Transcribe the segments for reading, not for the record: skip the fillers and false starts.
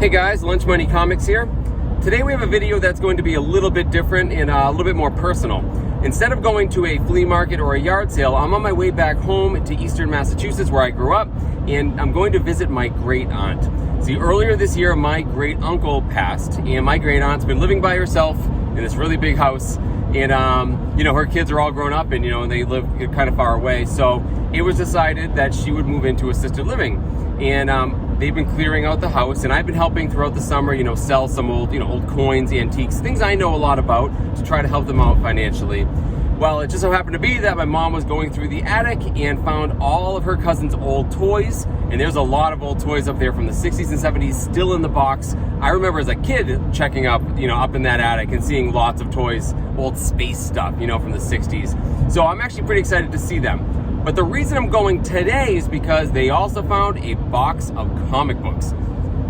Hey guys, Lunch Money Comics here. Today we have a video that's going to be a little bit different and a little bit more personal. Instead of going to a flea market or a yard sale, I'm on my way back home to Eastern Massachusetts where I grew up, and I'm going to visit my great aunt. See, earlier this year, my great uncle passed, and my great aunt's been living by herself in this really big house, and her kids are all grown up, and they live kind of far away. So it was decided that she would move into assisted living, and they've been clearing out the house, and I've been helping throughout the summer, sell some old coins, antiques, things I know a lot about to try to help them out financially. Well, it just so happened to be that my mom was going through the attic and found all of her cousin's old toys, and there's a lot of old toys up there from the 60s and 70s still in the box. I remember as a kid checking up, up in that attic and seeing lots of toys, old space stuff, from the 60s. So I'm actually pretty excited to see them. But the reason I'm going today is because they also found a box of comic books.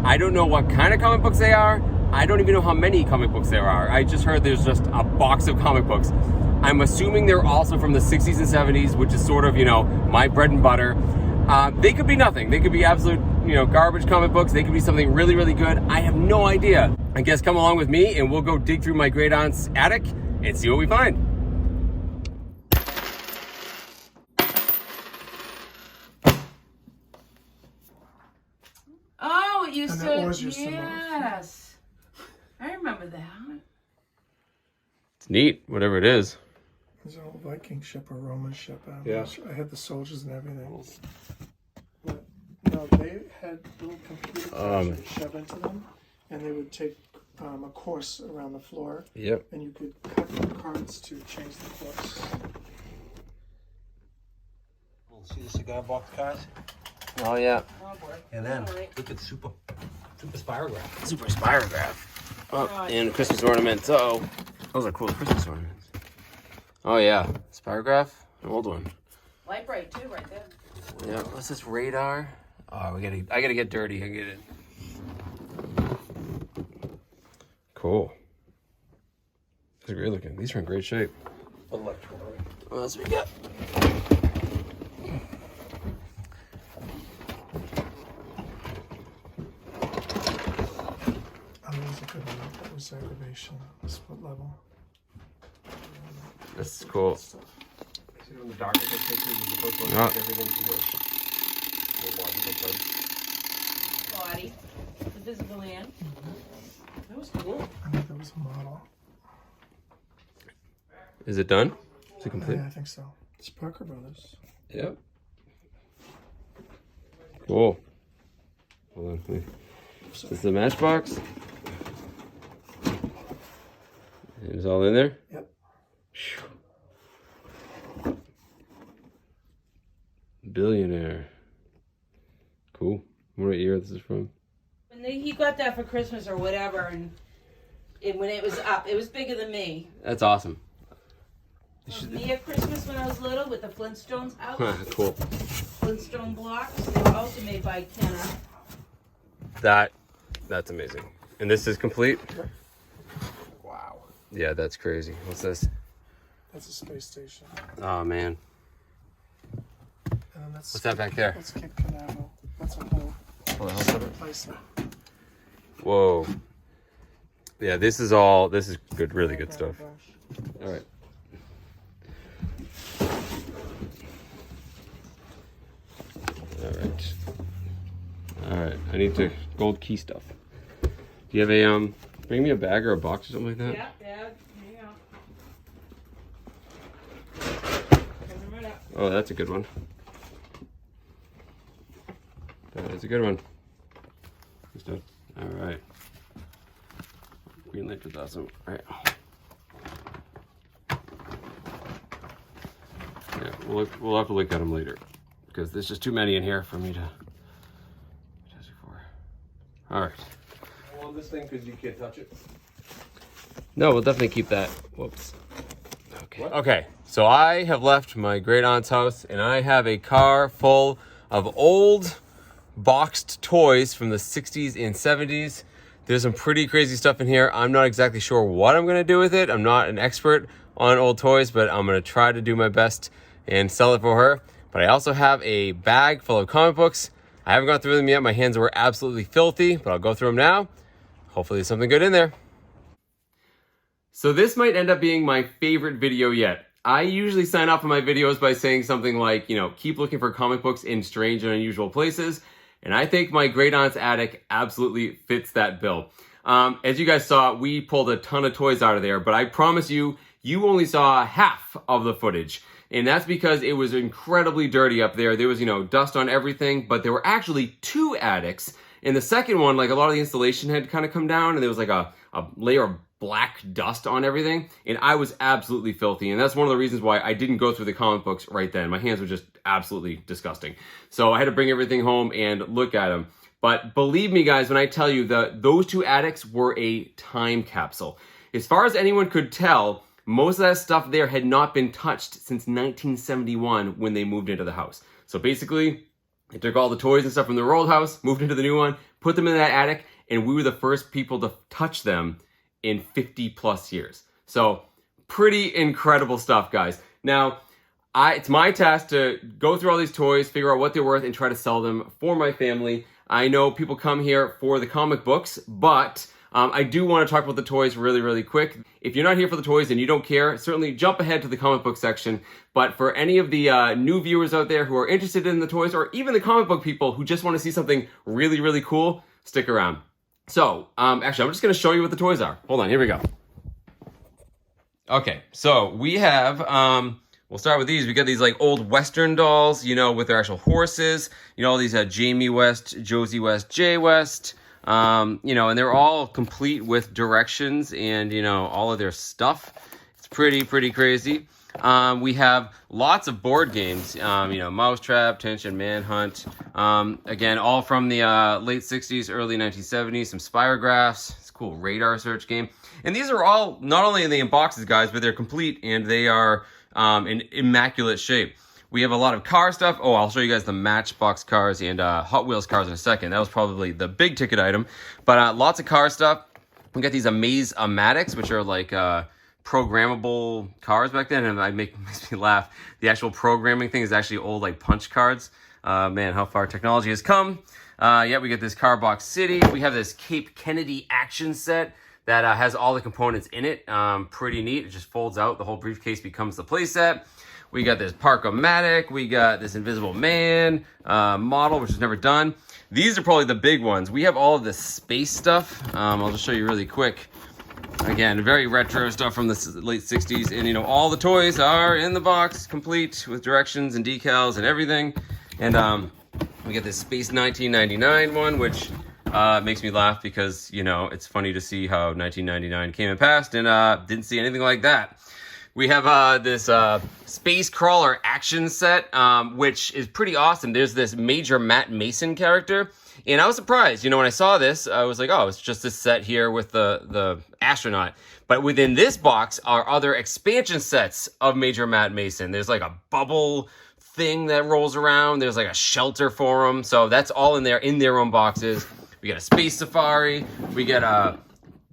I don't know what kind of comic books they are. I don't even know how many comic books there are. I just heard there's just a box of comic books. I'm assuming they're also from the 60s and 70s, which is sort of, my bread and butter. They could be nothing. They could be absolute, garbage comic books. They could be something really, really good. I have no idea. I guess come along with me and we'll go dig through my great aunt's attic and see what we find. Oh, it used And to, that was your yes. I remember that. It's neat, whatever it is. It's an old Viking ship or Roman ship. Yeah. I had the soldiers and everything. But, no, they had little computers that you shove into them, and they would take a course around the floor. Yep. And you could cut the cards to change the course. See the cigar box cards? Oh, yeah. Oh, boy. And then All right. look at Super Spirograph. Super Spirograph. Oh, and Christmas ornaments. Oh, those are cool Christmas ornaments. Oh, yeah. Spirograph, an old one. Light bright, too, right there. Yeah, what's this, radar? Oh, I gotta get dirty. I get it. Cool. These are great looking. These are in great shape. Electronic. What else we got? There's a good one. That was reservation, split level. This is cool. See when the darkness takes pictures of the first one, Yeah. everything to the logical place. Body. The visible land. That was cool. I think that was a model. Is it done? Is it complete? Yeah, I think so. It's Parker Brothers. Yep. Cool. Hold on. Wait. Is this the matchbox? It's all in there? Yep. Phew. Billionaire. Cool. What year this is from? When he got that for Christmas or whatever, and when it was up, it was bigger than me. That's awesome. Me at Christmas when I was little with the Flintstones out. Cool. Flintstone blocks. They were also made by Kenner. That's amazing. And this is complete? Wow. Yeah, that's crazy. What's this? That's a space station. Oh man. And then that's, What's that back there? That's Cape Canaveral. That's a whole What the hell's that? replacement. Whoa. Yeah, this is good, really good stuff. All right. All right. I need to gold key stuff. Do you have a bring me a bag or a box or something like that? Yeah, Dad. Here you go. Coming right up. Oh, that's a good one. That is a good one. Good stuff. All right. Green light is awesome. All right. Yeah, we'll have to look at them later because there's just too many in here for me to test it for. All right. I want this thing because you can't touch it. No, we'll definitely keep that. Whoops. Okay. What? Okay. So I have left my great aunt's house and I have a car full of old boxed toys from the 60s and 70s. There's some pretty crazy stuff in here. I'm not exactly sure what I'm going to do with it. I'm not an expert on old toys, but I'm going to try to do my best and sell it for her. But I also have a bag full of comic books. I haven't gone through them yet. My hands were absolutely filthy, but I'll go through them now. Hopefully there's something good in there. So this might end up being my favorite video yet. I usually sign off on my videos by saying something like, you know, keep looking for comic books in strange and unusual places. And I think my great aunt's attic absolutely fits that bill. As you guys saw, we pulled a ton of toys out of there, but I promise you, you only saw half of the footage. And that's because it was incredibly dirty up there. There was, you know, dust on everything, but there were actually 2 attics. In the second one, like a lot of the installation had kind of come down and there was like a layer of black dust on everything. And I was absolutely filthy. And that's one of the reasons why I didn't go through the comic books right then. My hands were just absolutely disgusting. So I had to bring everything home and look at them. But believe me, guys, when I tell you that those 2 attics were a time capsule. As far as anyone could tell, most of that stuff there had not been touched since 1971 when they moved into the house. So basically, they took all the toys and stuff from their old house, moved into the new one, put them in that attic, and we were the first people to touch them in 50 plus years. So pretty incredible stuff, guys. Now, it's my task to go through all these toys, figure out what they're worth, and try to sell them for my family. I know people come here for the comic books, but I do want to talk about the toys really, really quick. If you're not here for the toys and you don't care, certainly jump ahead to the comic book section. But for any of the new viewers out there who are interested in the toys, or even the comic book people who just want to see something really, really cool, stick around. So, actually, I'm just going to show you what the toys are. Hold on, here we go. Okay, so we have, we'll start with these. We got these like old Western dolls, you know, with their actual horses. You know, all these Jamie West, Josie West, Jay West. You know, and they're all complete with directions and, you know, all of their stuff. It's pretty crazy. We have lots of board games, you know, Mousetrap, Tension, Manhunt. Again, all from the late 60s, early 1970s, some Spirographs. It's a cool radar search game. And these are all not only in boxes, guys, but they're complete and they are in immaculate shape. We have a lot of car stuff. Oh, I'll show you guys the Matchbox cars and Hot Wheels cars in a second. That was probably the big ticket item. But lots of car stuff. We got these Amaze-O-Matics, which are like programmable cars back then. And it makes me laugh. The actual programming thing is actually old like punch cards. Man, how far technology has come. Yeah, we got this Car Box City. We have this Cape Kennedy action set that has all the components in it. Pretty neat. It just folds out. The whole briefcase becomes the playset. We got this Park-O-Matic. We got this Invisible Man model, which is never done. These are probably the big ones. We have all of this space stuff. I'll just show you really quick. Again, very retro stuff from the late 60s. And, you know, all the toys are in the box, complete with directions and decals and everything. And we got this Space 1999 one, which makes me laugh because, you know, it's funny to see how 1999 came and passed and didn't see anything like that. We have this Space Crawler action set, which is pretty awesome. There's this Major Matt Mason character, and I was surprised. You know, when I saw this, I was like, oh, it's just this set here with the astronaut. But within this box are other expansion sets of Major Matt Mason. There's like a bubble thing that rolls around. There's like a shelter for him. So that's all in there, in their own boxes. We got a Space Safari. We got a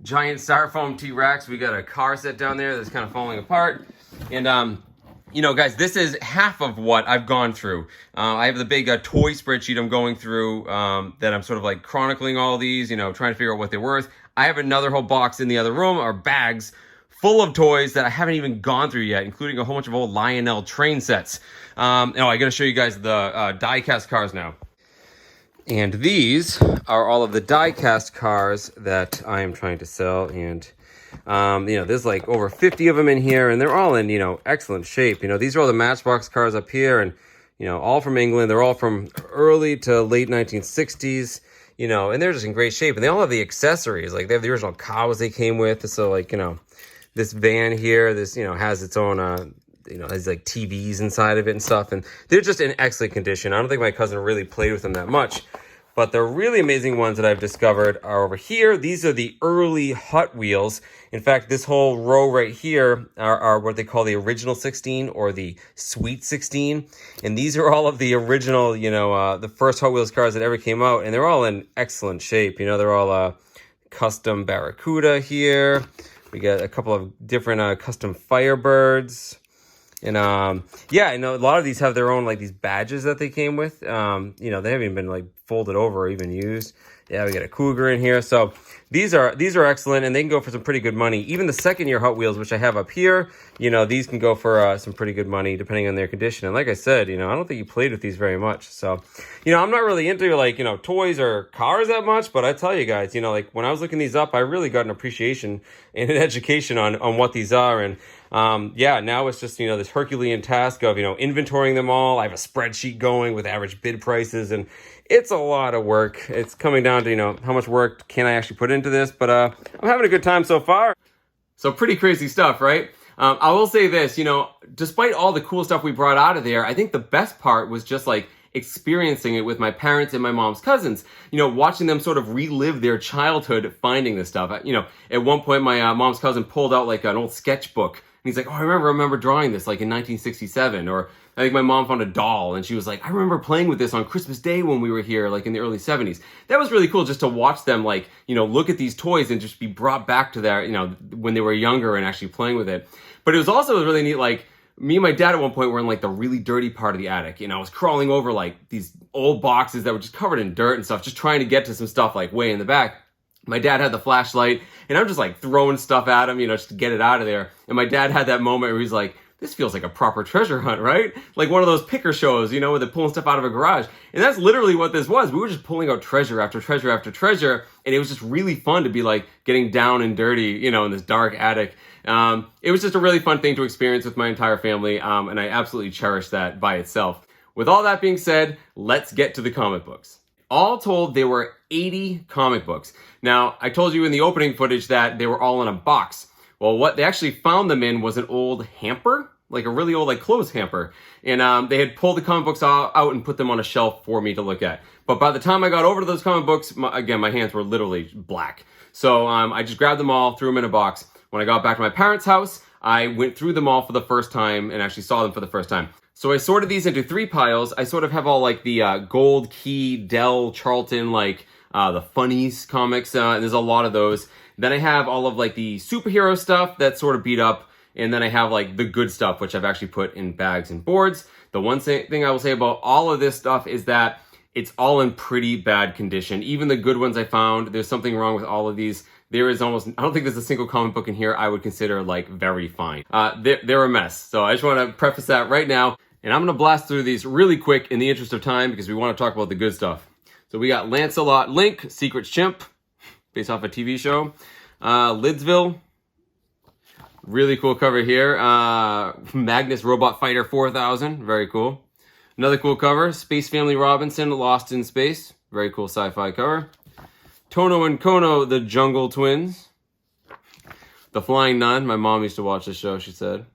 giant styrofoam T-Rex. We got a car set down there that's kind of falling apart. And, you know, guys, this is half of what I've gone through. I have the big toy spreadsheet I'm going through that I'm sort of like chronicling all these, you know, trying to figure out what they're worth. I have another whole box in the other room, or bags, full of toys that I haven't even gone through yet, including a whole bunch of old Lionel train sets. I got to show you guys the die-cast cars now. And these are all of the die-cast cars that I am trying to sell. And, you know, there's like over 50 of them in here, and they're all in, you know, excellent shape. You know, these are all the Matchbox cars up here, and, you know, all from England. They're all from early to late 1960s, you know, and they're just in great shape. And they all have the accessories. Like, they have the original cows they came with. So, like, you know, this van here, this, you know, has its own, you know, has like TVs inside of it and stuff. And they're just in excellent condition. I don't think my cousin really played with them that much. But the really amazing ones that I've discovered are over here. These are the early Hot Wheels. In fact, this whole row right here are what they call the original 16 or the Sweet 16. And these are all of the original, you know, the first Hot Wheels cars that ever came out. And they're all in excellent shape. You know, they're all custom Barracuda here. We got a couple of different custom Firebirds. And yeah, I know a lot of these have their own like these badges that they came with. They haven't even been like folded over or even used. Yeah, we got a Cougar in here. So these are excellent, and they can go for some pretty good money. Even the second year Hot Wheels, which I have up here, these can go for some pretty good money depending on their condition. And like I said, I don't think you played with these very much. So, I'm not really into like, toys or cars that much, but I tell you guys, like when I was looking these up, I really got an appreciation and an education on what these are. And yeah, now it's just, this Herculean task of, inventorying them all. I have a spreadsheet going with average bid prices, and it's a lot of work. It's coming down to, how much work can I actually put into this, but I'm having a good time so far. So pretty crazy stuff, right? I will say this, despite all the cool stuff we brought out of there, I think the best part was just like experiencing it with my parents and my mom's cousins, watching them sort of relive their childhood finding this stuff. At one point, my mom's cousin pulled out like an old sketchbook, and he's like, oh, I remember drawing this like in 1967. Or I think my mom found a doll, and she was like, I remember playing with this on Christmas Day when we were here, like in the early 70s. That was really cool just to watch them like, look at these toys and just be brought back to their, when they were younger and actually playing with it. But it was also really neat, like, me and my dad at one point were in like the really dirty part of the attic. I was crawling over like these old boxes that were just covered in dirt and stuff, just trying to get to some stuff like way in the back. My dad had the flashlight, and I'm just like throwing stuff at him, just to get it out of there. And my dad had that moment where he's like, this feels like a proper treasure hunt, right? Like one of those picker shows, where they're pulling stuff out of a garage. And that's literally what this was. We were just pulling out treasure after treasure after treasure. And it was just really fun to be like getting down and dirty, in this dark attic. It was just a really fun thing to experience with my entire family. And I absolutely cherish that by itself. With all that being said, let's get to the comic books. All told, there were 80 comic books. Now, I told you in the opening footage that they were all in a box. Well, what they actually found them in was an old hamper, like a really old like clothes hamper. And they had pulled the comic books out and put them on a shelf for me to look at. But by the time I got over to those comic books, my hands were literally black. So I just grabbed them all, threw them in a box. When I got back to my parents' house, I went through them all for the first time and actually saw them for the first time. So I sorted these into 3 piles. I sort of have all like the Gold Key, Dell, Charlton, like the Funnies comics. And there's a lot of those. Then I have all of like the superhero stuff that's sort of beat up. And then I have like the good stuff, which I've actually put in bags and boards. The one thing I will say about all of this stuff is that it's all in pretty bad condition. Even the good ones I found, there's something wrong with all of these. There is almost, I don't think there's a single comic book in here I would consider like very fine. They're a mess. So I just want to preface that right now. And I'm going to blast through these really quick in the interest of time because we want to talk about the good stuff. So we got Lancelot Link, Secret Chimp, based off a TV show. Lidsville, really cool cover here. Magnus Robot Fighter 4000, very cool. Another cool cover, Space Family Robinson, Lost in Space, very cool sci-fi cover. Tono and Kono, the Jungle Twins. The Flying Nun, my mom used to watch this show, she said.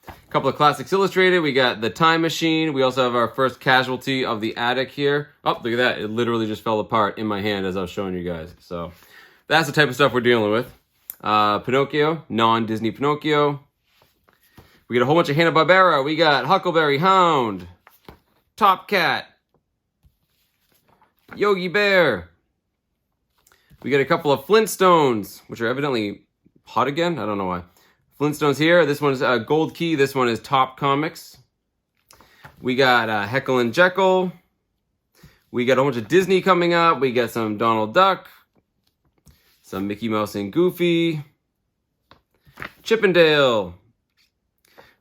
A couple of classics illustrated. We got The Time Machine. We also have our first casualty of the attic here. Oh, look at that. It literally just fell apart in my hand as I was showing you guys. So that's the type of stuff we're dealing with. Pinocchio, non-Disney Pinocchio. We got a whole bunch of Hanna-Barbera. We got Huckleberry Hound, Top Cat, Yogi Bear. We got a couple of Flintstones, which are evidently hot again. I don't know why. Flintstones here. This one is Gold Key. This one is Top Comics. We got Heckle and Jekyll. We got a bunch of Disney coming up. We got some Donald Duck. Some Mickey Mouse and Goofy. Chippendale.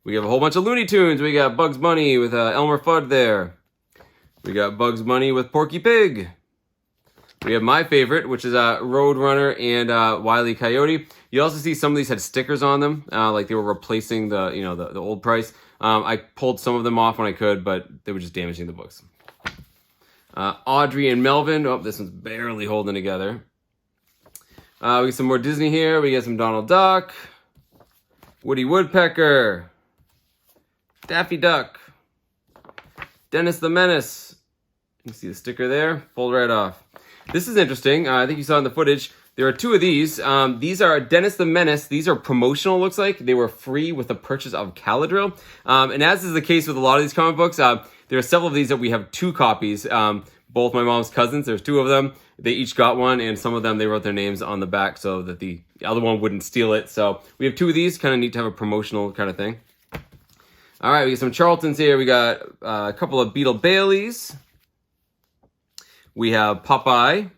We have a whole bunch of Looney Tunes. We got Bugs Bunny with Elmer Fudd there. We got Bugs Bunny with Porky Pig. We have my favorite, which is Roadrunner and Wile E. Coyote. You also see some of these had stickers on them, like they were replacing the the old price. I pulled some of them off when I could, but they were just damaging the books. Audrey and Melvin. Oh, this one's barely holding together. We got some more Disney here. We got some Donald Duck, Woody Woodpecker, Daffy Duck, Dennis the Menace. You can see the sticker there. Fold right off. This is interesting. I think you saw in the footage. There are 2 of these. These are Dennis the Menace. These are promotional, looks like. They were free with the purchase of Caladrill. And as is the case with a lot of these comic books, there are several of these that we have 2 copies. Both my mom's cousins, there's 2 of them. They each got one, and some of them, they wrote their names on the back so that the other one wouldn't steal it. So we have 2 of these. Kind of neat to have a promotional kind of thing. All right, we got some Charltons here. We got a couple of Beetle Baileys. We have Popeye.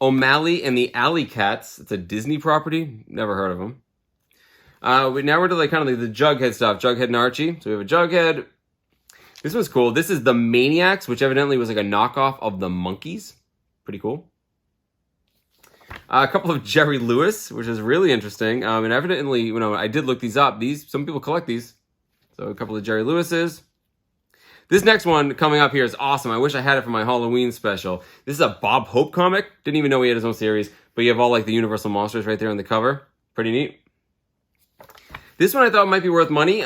O'Malley and the Alley Cats. It's a Disney property. Never heard of them. Now we're to like kind of like the Jughead stuff. Jughead and Archie. So we have a Jughead. This one's cool. This is the Maniacs, which evidently was like a knockoff of the Monkeys. Pretty cool. A couple of Jerry Lewis, which is really interesting. And evidently, you know, I did look these up. Some people collect these. So a couple of Jerry Lewis's. This next one coming up here is awesome. I wish I had it for my Halloween special. This is a Bob Hope comic. Didn't even know he had his own series. But you have all like the Universal monsters right there on the cover. Pretty neat. This one I thought might be worth money.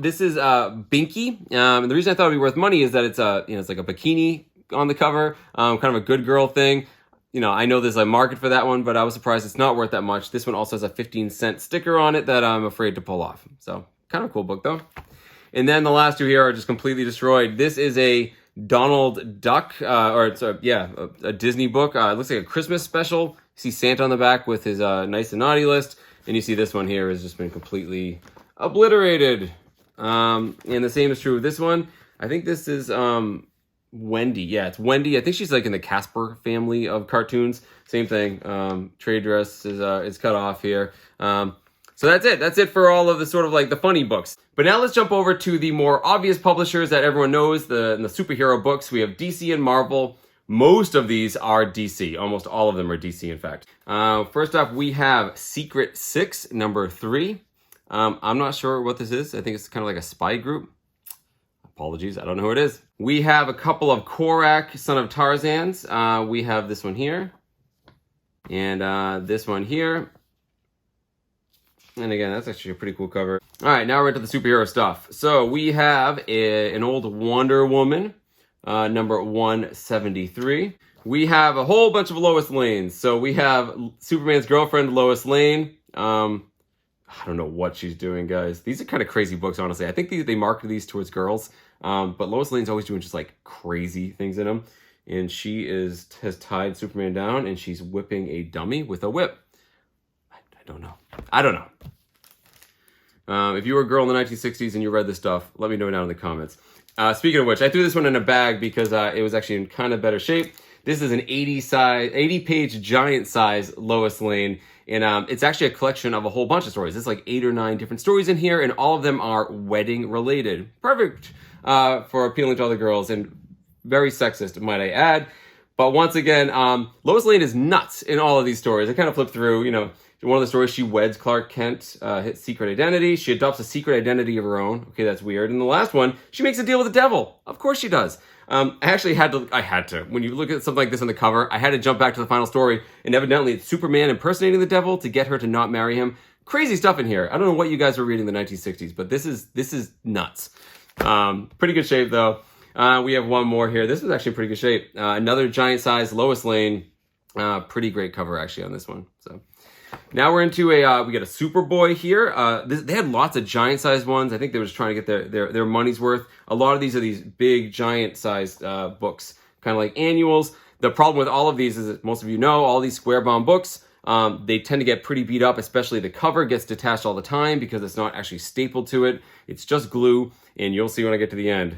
This is Binky. And the reason I thought it would be worth money is that it's it's like a bikini on the cover. Kind of a good girl thing. You know, I know there's a market for that one, but I was surprised it's not worth that much. This one also has a 15-cent sticker on it that I'm afraid to pull off. So, kind of cool book, though. And then the last two here are just completely destroyed. This is a Donald Duck, a Disney book. It looks like a Christmas special. You see Santa on the back with his nice and naughty list. And you see this one here has just been completely obliterated. And the same is true with this one. I think this is... Wendy. Yeah, it's Wendy. I think she's like in the Casper family of cartoons. Same thing. Trade dress is cut off here. So that's it. That's it for all of the sort of like the funny books. But now let's jump over to the more obvious publishers that everyone knows, the superhero books. We have DC and Marvel. Most of these are DC. Almost all of them are DC, in fact. First up, we have Secret 6, number 3. I'm not sure what this is. I think it's kind of like a spy group. Apologies, I don't know who it is. We have a couple of Korak, Son of Tarzans. We have this one here. And this one here. And again, that's actually a pretty cool cover. All right, now we're into the superhero stuff. So we have an old Wonder Woman, number 173. We have a whole bunch of Lois Lanes. So we have Superman's girlfriend, Lois Lane. I don't know what she's doing, guys. These are kind of crazy books, honestly. I think they market these towards girls. But Lois Lane's always doing just like crazy things in them. And she has tied Superman down and she's whipping a dummy with a whip. I don't know. I don't know. If you were a girl in the 1960s and you read this stuff, let me know down in the comments. Speaking of which, I threw this one in a bag because it was actually in kind of better shape. This is an 80-page giant size Lois Lane. And it's actually a collection of a whole bunch of stories. It's like 8 or 9 different stories in here, and all of them are wedding related. Perfect for appealing to other girls, and very sexist, might I add. But once again, Lois Lane is nuts in all of these stories. I kind of flipped through, you know, one of the stories, she weds Clark Kent, his secret identity. She adopts a secret identity of her own. Okay, that's weird. And the last one, she makes a deal with the devil. Of course she does. I actually had to. When you look at something like this on the cover, I had to jump back to the final story, and evidently it's Superman impersonating the devil to get her to not marry him. Crazy stuff in here. I don't know what you guys were reading in the 1960s, but this is nuts. Pretty good shape, though. We have one more here. This was actually pretty good shape. Another giant-sized Lois Lane. Pretty great cover, actually, on this one. So now we're into we got a Superboy here. They had lots of giant-sized ones. I think they were just trying to get their money's worth. A lot of these are these big, giant-sized books, kind of like annuals. The problem with all of these is that most of you know, all these square-bound books, they tend to get pretty beat up, especially the cover gets detached all the time because it's not actually stapled to it. It's just glue, and you'll see when I get to the end.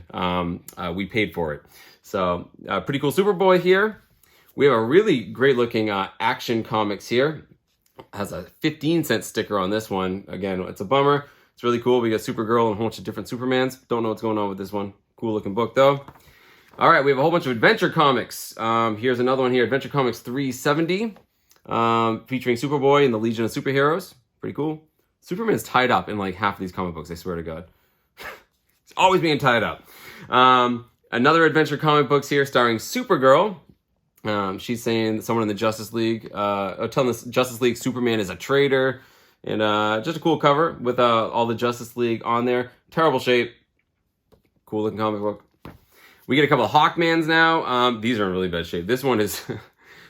We paid for it. So, pretty cool Superboy here. We have a really great-looking Action Comics here. Has a 15-cent sticker on this one. Again, it's a bummer. It's really cool. We got Supergirl and a whole bunch of different Supermans. Don't know what's going on with this one. Cool looking book though. All right, we have a whole bunch of Adventure Comics. Here's another one here, Adventure Comics 370, featuring Superboy and the Legion of Superheroes. Pretty cool. Superman's tied up in like half of these comic books, I swear to God. He's always being tied up. Another Adventure comic books here starring Supergirl. She's saying that someone in the Justice League, telling the Justice League Superman is a traitor, and just a cool cover with all the Justice League on there. Terrible shape, cool looking comic book. We get a couple of Hawkmans now. These are in really bad shape. This one is,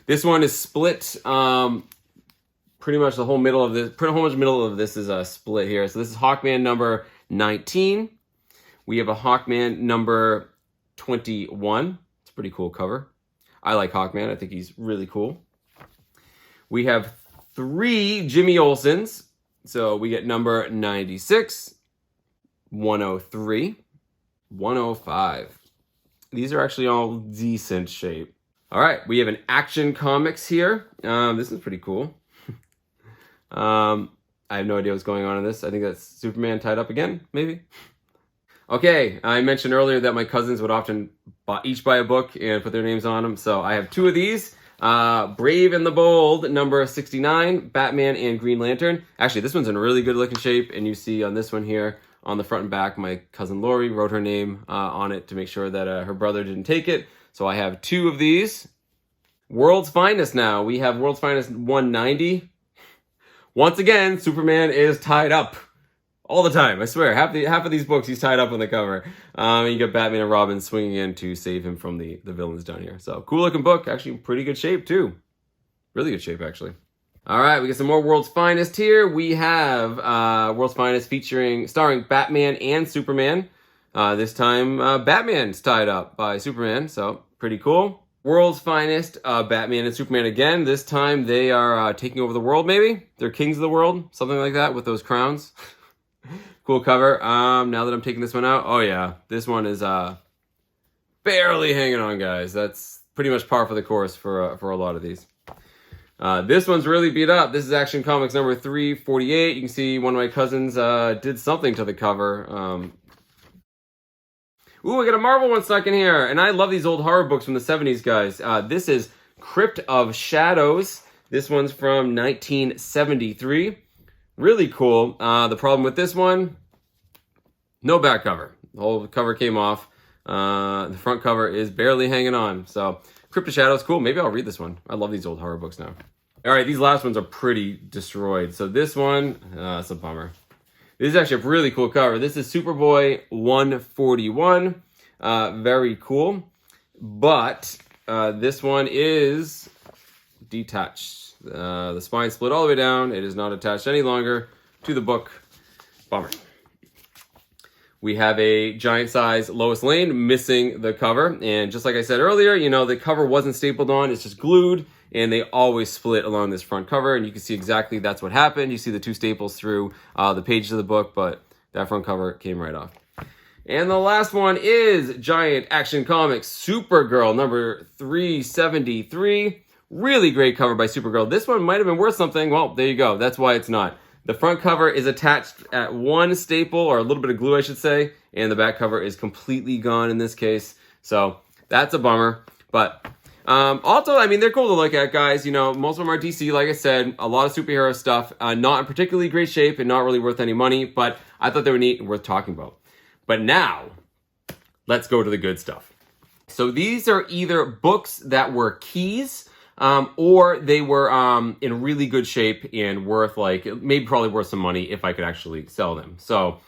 this one is split. Pretty much the whole middle of this. Pretty much middle of this is a split here. So this is Hawkman number 19. We have a Hawkman number 21. It's a pretty cool cover. I like Hawkman. I think he's really cool. We have 3 Jimmy Olsens. So we get number 96, 103, 105. These are actually all decent shape. All right, we have an Action Comics here. This is pretty cool. I have no idea what's going on in this. I think that's Superman tied up again, maybe. Okay, I mentioned earlier that my cousins would often each buy a book and put their names on them. So I have two of these. Brave and the Bold, number 69, Batman and Green Lantern. Actually, this one's in really good looking shape. And you see on this one here, on the front and back, my cousin Lori wrote her name on it to make sure that her brother didn't take it. So I have two of these. World's Finest now. We have World's Finest 190. Once again, Superman is tied up. All the time, I swear. Half of these books, he's tied up on the cover. You got Batman and Robin swinging in to save him from the villains down here. So, cool looking book. Actually, pretty good shape, too. Really good shape, actually. All right, we got some more World's Finest here. We have World's Finest starring Batman and Superman. This time, Batman's tied up by Superman, so pretty cool. World's Finest, Batman and Superman again. This time, they are taking over the world, maybe? They're kings of the world, something like that, with those crowns. Cool cover. Now that I'm taking this one out, oh yeah, this one is barely hanging on, guys. That's pretty much par for the course for a lot of these. This one's really beat up. This is Action Comics number 348. You can see one of my cousins did something to the cover. Ooh, I got a Marvel one stuck in here, and I love these old horror books from the 70s, guys. This is Crypt of Shadows. This one's from 1973. Really cool. The problem with this one, no back cover. The whole cover came off. The front cover is barely hanging on. So, Crypt of Shadows, cool. Maybe I'll read this one. I love these old horror books now. All right, these last ones are pretty destroyed. So this one, it's a bummer. This is actually a really cool cover. This is Superboy 141. Very cool. But this one is detached. The spine split all the way down. It is not attached any longer to the book. Bummer. We have a giant size Lois Lane missing the cover. And just like I said earlier, you know, the cover wasn't stapled on. It's just glued. And they always split along this front cover. And you can see exactly that's what happened. You see the two staples through the pages of the book. But that front cover came right off. And the last one is Giant Action Comics Supergirl number 373. Really great cover by Supergirl. This one might have been worth something. Well, there you go. That's why it's not. The front cover is attached at one staple, or a little bit of glue, I should say, and the back cover is completely gone in this case. So that's a bummer. But also, I mean, they're cool to look at, guys. You know, most of them are DC, like I said. A lot of superhero stuff. Not in particularly great shape and not really worth any money, but I thought they were neat and worth talking about. But now, let's go to the good stuff. So these are either books that were keys, or they were in really good shape and worth, like, maybe probably worth some money if I could actually sell them. So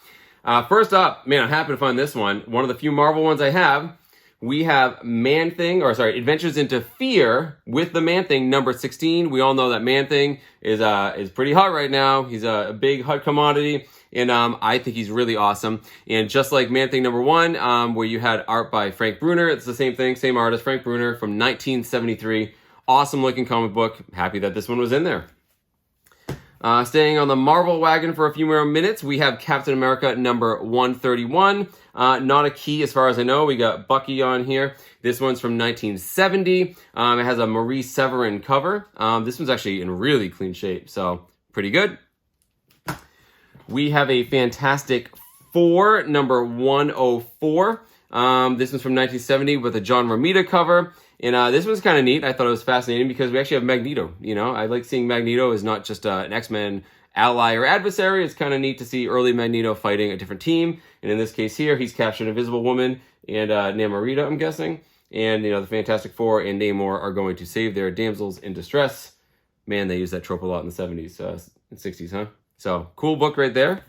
first up, man, I'm happy to find this one. One of the few Marvel ones I have. We have Adventures into Fear with the Man-Thing number 16. We all know that Man-Thing is pretty hot right now. He's a big hot commodity, and I think he's really awesome. And just like Man-Thing number 1, where you had art by Frank Bruner, it's the same thing, same artist, Frank Bruner from 1973. Awesome looking comic book. Happy that this one was in there. Staying on the Marvel wagon for a few more minutes, we have Captain America number 131. Not a key as far as I know. We got Bucky on here. This one's from 1970. It has a Marie Severin cover. This one's actually in really clean shape, so pretty good. We have a Fantastic Four number 104. This one's from 1970 with a John Romita cover. And this one's kind of neat. I thought it was fascinating because we actually have Magneto. You know, I like seeing Magneto as not just an X-Men ally or adversary. It's kind of neat to see early Magneto fighting a different team. And in this case here, he's captured Invisible Woman and Namorita, I'm guessing. And, you know, the Fantastic Four and Namor are going to save their damsels in distress. Man, they used that trope a lot in the 70s and 60s, huh? So, cool book right there.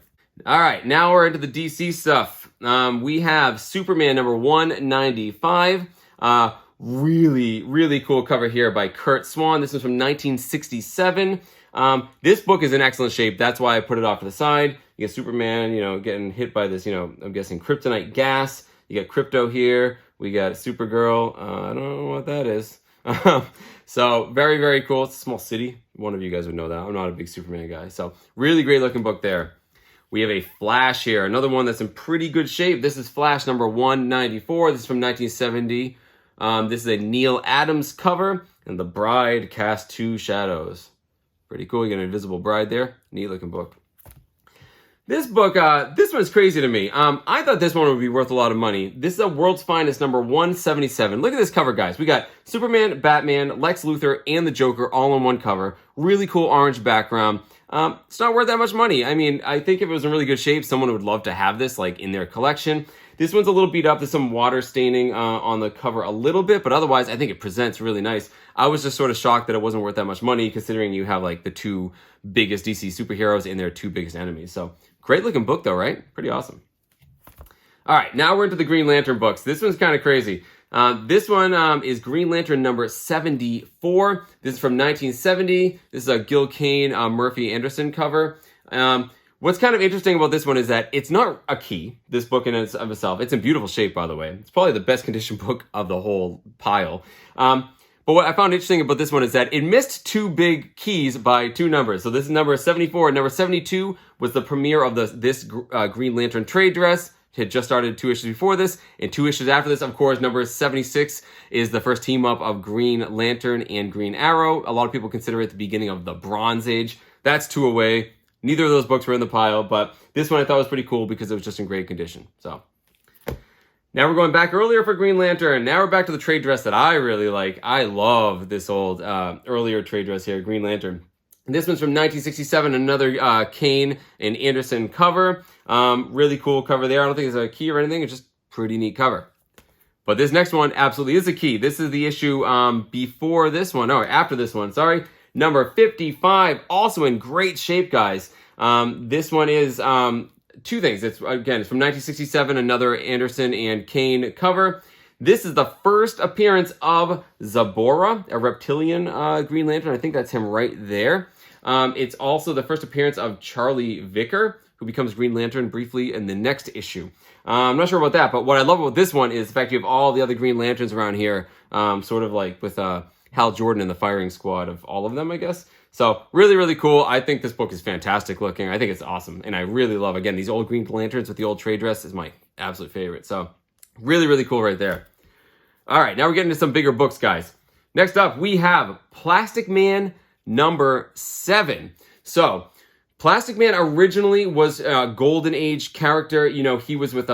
All right, now we're into the DC stuff. We have Superman number 195. Really, really cool cover here by Kurt Swan. This is from 1967. This book is in excellent shape. That's why I put it off to the side. You get Superman, you know, getting hit by this, you know, I'm guessing kryptonite gas. You got Crypto here. We got Supergirl. I don't know what that is. So very, very cool. It's a small city. One of you guys would know that. I'm not a big Superman guy. So really great looking book there. We have a Flash here, another one that's in pretty good shape. This is Flash number 194. This is from 1970. This is a Neil Adams cover, and The Bride Cast Two Shadows. Pretty cool. You get an invisible bride there. Neat looking book. This book, this one's crazy to me. I thought this one would be worth a lot of money. This is a World's Finest number 177. Look at this cover, guys. We got Superman, Batman, Lex Luthor, and the Joker all in one cover. Really cool orange background. It's not worth that much money. I mean, I think if it was in really good shape, someone would love to have this like in their collection. This one's a little beat up. There's some water staining on the cover a little bit, but otherwise I think it presents really nice. I was just sort of shocked that it wasn't worth that much money considering you have like the two biggest DC superheroes and their two biggest enemies. So great looking book though, right? Pretty awesome. All right, now we're into the Green Lantern books. This one's kind of crazy. This one is Green Lantern number 74. This is from 1970. This is a Gil Kane, Murphy Anderson cover. What's kind of interesting about this one is that it's not a key, this book in and of itself. It's in beautiful shape, by the way. It's probably the best conditioned book of the whole pile. But what I found interesting about this one is that it missed two big keys by two numbers. So this is number 74. Number 72 was the premiere of this Green Lantern trade dress. It had just started 2 issues before this, and 2 issues after this, of course, number 76 is the first team up of Green Lantern and Green Arrow. A lot of people consider it the beginning of the Bronze Age. That's 2 away. Neither of those books were in the pile, but this one I thought was pretty cool because it was just in great condition. So now we're going back earlier for Green Lantern. Now we're back to the trade dress that I really like. I love this old earlier trade dress here, Green Lantern. This one's from 1967, another Kane and Anderson cover. Really cool cover there. I don't think there's a key or anything. It's just pretty neat cover. But this next one absolutely is a key. This is the issue before this one, or after this one, sorry. Number 55, also in great shape, guys. This one is 2 things. It's from 1967, another Anderson and Kane cover. This is the first appearance of Zabora, a reptilian Green Lantern. I think that's him right there. It's also the first appearance of Charlie Vicker, who becomes Green Lantern briefly in the next issue. I'm not sure about that, but what I love about this one is the fact you have all the other Green Lanterns around here, sort of like with Hal Jordan and the firing squad of all of them, I guess. So really, really cool. I think this book is fantastic looking. I think it's awesome. And I really love, again, these old Green Lanterns with the old trade dress is my absolute favorite. So really, really cool right there. All right, now we're getting to some bigger books, guys. Next up, we have Plastic Man number 7. So Plastic Man originally was a Golden Age character. You know, he was with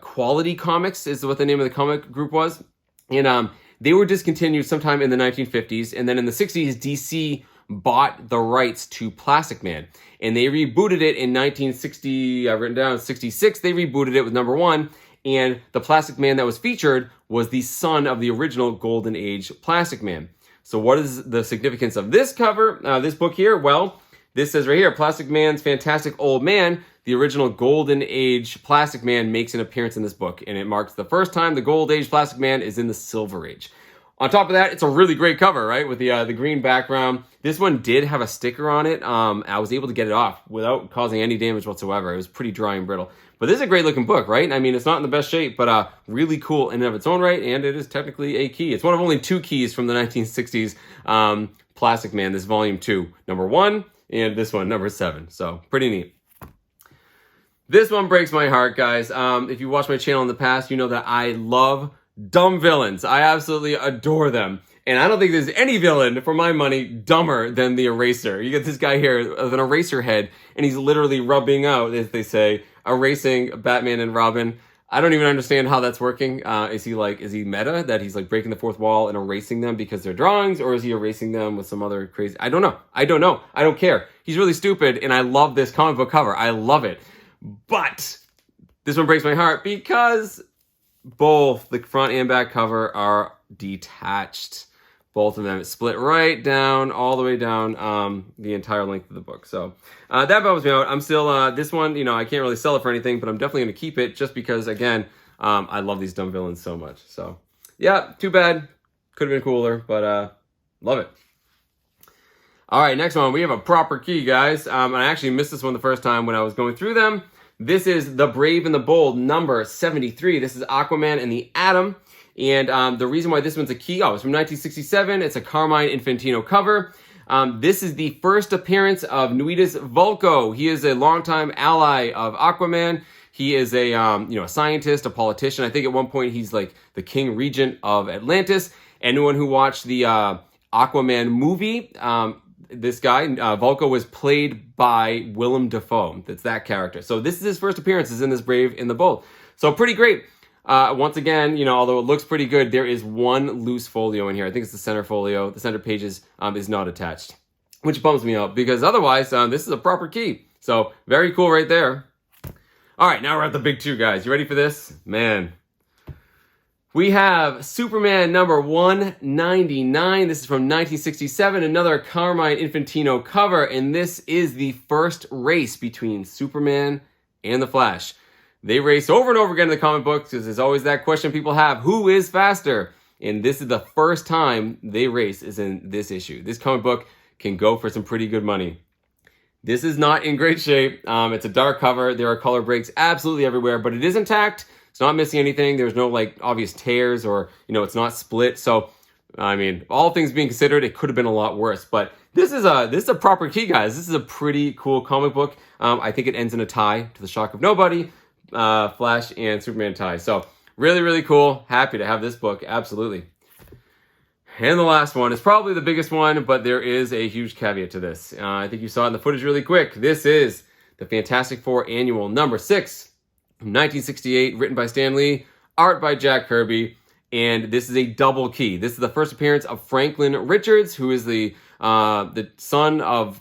Quality Comics is what the name of the comic group was. And they were discontinued sometime in the 1950s. And then in the 60s, DC bought the rights to Plastic Man. And they rebooted it in 1960, I've written down 66. They rebooted it with number 1. And the Plastic Man that was featured was the son of the original Golden Age Plastic Man. So what is the significance of this cover, this book here? Well, this says right here, Plastic Man's Fantastic Old Man, the original Golden Age Plastic Man makes an appearance in this book, and it marks the first time the Gold Age Plastic Man is in the Silver Age. On top of that, it's a really great cover, right, with the green background. This one did have a sticker on it. I was able to get it off without causing any damage whatsoever. It was pretty dry and brittle. But this is a great looking book, right? I mean, it's not in the best shape, but really cool in and of its own right, and it is technically a key. It's one of only 2 keys from the 1960s Plastic Man, this volume 2, number 1, and this one, number 7. So pretty neat. This one breaks my heart, guys. If you watched my channel in the past, you know that I love dumb villains. I absolutely adore them. And I don't think there's any villain, for my money, dumber than the Eraser. You get this guy here with an eraser head, and he's literally rubbing out, as they say, erasing Batman and Robin. I don't even understand how that's working. Is he meta, that he's like breaking the fourth wall and erasing them because they're drawings, or is he erasing them with some other crazy... I don't know. I don't care. He's really stupid, and I love this comic book cover. I love it. But this one breaks my heart because both the front and back cover are detached. Both of them split right down, all the way down the entire length of the book. So that bums me out. I'm still, this one, you know, I can't really sell it for anything, but I'm definitely going to keep it just because, again, I love these dumb villains so much. So yeah, too bad. Could have been cooler, but love it. All right, next one. We have a proper key, guys. And I actually missed this one the first time when I was going through them. This is The Brave and the Bold, number 73. This is Aquaman and the Atom. And the reason why this one's a key, it's from 1967. It's a Carmine Infantino cover. This is the first appearance of Nuitas Vulko. He is a longtime ally of Aquaman. He is a a scientist, a politician. I think at one point he's like the king regent of Atlantis. Anyone who watched the Aquaman movie, this guy, Vulko, was played by Willem Dafoe. That's that character. So this is his first appearance is in this Brave in the Bold. So pretty great. Once again, although it looks pretty good, there is one loose folio in here. I think it's the center folio. The center pages is not attached, which bums me out because otherwise, this is a proper key. So very cool right there. All right, now we're at the big two, guys. You ready for this? Man. We have Superman number 199. This is from 1967, another Carmine Infantino cover, and this is the first race between Superman and the Flash. They race over and over again in the comic books because there's always that question people have, who is faster? And this is the first time they race is in this issue. This comic book can go for some pretty good money. This is not in great shape. It's a dark cover. There are color breaks absolutely everywhere, but it is intact. It's not missing anything. There's no obvious tears or, it's not split. So, I mean, all things being considered, it could have been a lot worse. But this is a proper key, guys. This is a pretty cool comic book. I think it ends in a tie to the shock of nobody. Flash and Superman tie. So, really, really cool. Happy to have this book. Absolutely. And the last one is probably the biggest one, but there is a huge caveat to this. I think you saw it in the footage really quick. This is the Fantastic Four Annual number 6. 1968, written by Stan Lee, art by Jack Kirby, and this is a double key. This is the first appearance of Franklin Richards, who is the son of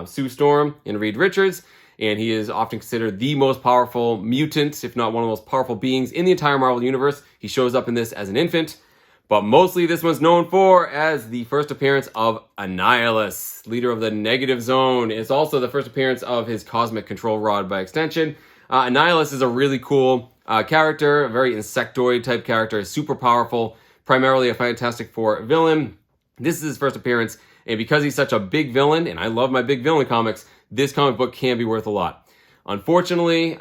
Sue Storm and Reed Richards, and he is often considered the most powerful mutant, if not one of the most powerful beings in the entire Marvel Universe. He shows up in this as an infant, but mostly this one's known for as the first appearance of Annihilus, leader of the Negative Zone. It's also the first appearance of his cosmic control rod by extension. Annihilus is a really cool character, a very insectoid type character, super powerful, primarily a Fantastic Four villain. This is his first appearance, and because he's such a big villain, and I love my big villain comics, this comic book can be worth a lot. Unfortunately,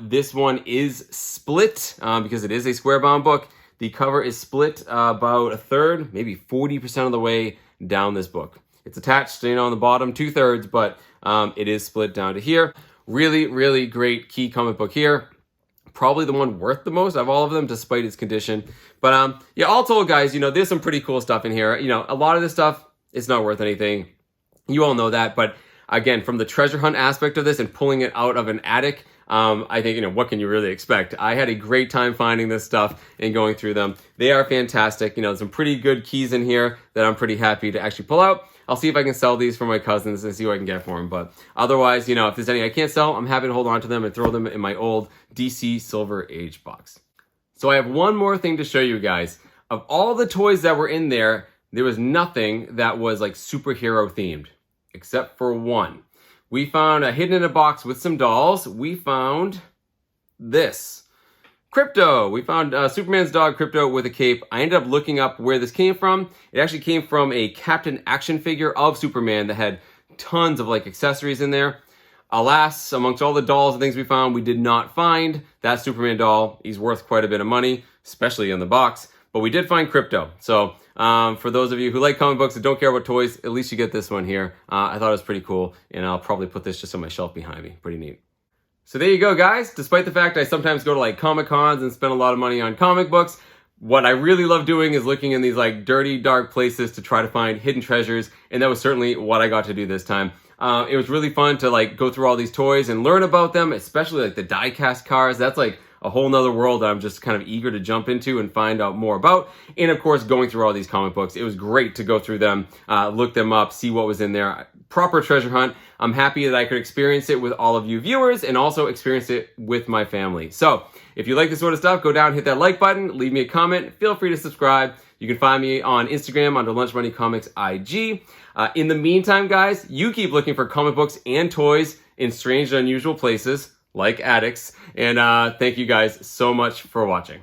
this one is split because it is a square-bound book. The cover is split about a third, maybe 40% of the way down this book. It's attached, on the bottom 2/3, but it is split down to here. Really, really great key comic book here. Probably the one worth the most of all of them, despite its condition. But yeah, all told, guys, there's some pretty cool stuff in here. A lot of this stuff, it's not worth anything. You all know that. But again, from the treasure hunt aspect of this and pulling it out of an attic, I think, what can you really expect? I had a great time finding this stuff and going through them. They are fantastic. There's some pretty good keys in here that I'm pretty happy to actually pull out. I'll see if I can sell these for my cousins and see what I can get for them. But otherwise, if there's any I can't sell, I'm happy to hold on to them and throw them in my old DC Silver Age box. So I have one more thing to show you guys. Of all the toys that were in there, there was nothing that was superhero themed, except for one. We found hidden in a box with some dolls. We found this. Crypto. We found Superman's dog Crypto with a cape. I ended up looking up where this came from. It actually came from a Captain action figure of Superman that had tons of accessories in there. Alas, amongst all the dolls and things we found, we did not find that Superman doll. He's worth quite a bit of money, especially in the box. But we did find Crypto. So for those of you who like comic books and don't care about toys, at least you get this one here. I thought it was pretty cool, and I'll probably put this just on my shelf behind me. Pretty neat. So there you go, guys. Despite the fact I sometimes go to Comic-Cons and spend a lot of money on comic books, what I really love doing is looking in these dirty, dark places to try to find hidden treasures, and that was certainly what I got to do this time. It was really fun to go through all these toys and learn about them, especially the die-cast cars. That's a whole nother world that I'm just kind of eager to jump into and find out more about. And of course, going through all these comic books, it was great to go through them, look them up, see what was in there. Proper treasure hunt. I'm happy that I could experience it with all of you viewers and also experience it with my family. So if you like this sort of stuff, go down, hit that like button, leave me a comment, feel free to subscribe. You can find me on Instagram under Lunch Money Comics IG. In the meantime, guys, you keep looking for comic books and toys in strange and unusual places like attics. And thank you guys so much for watching.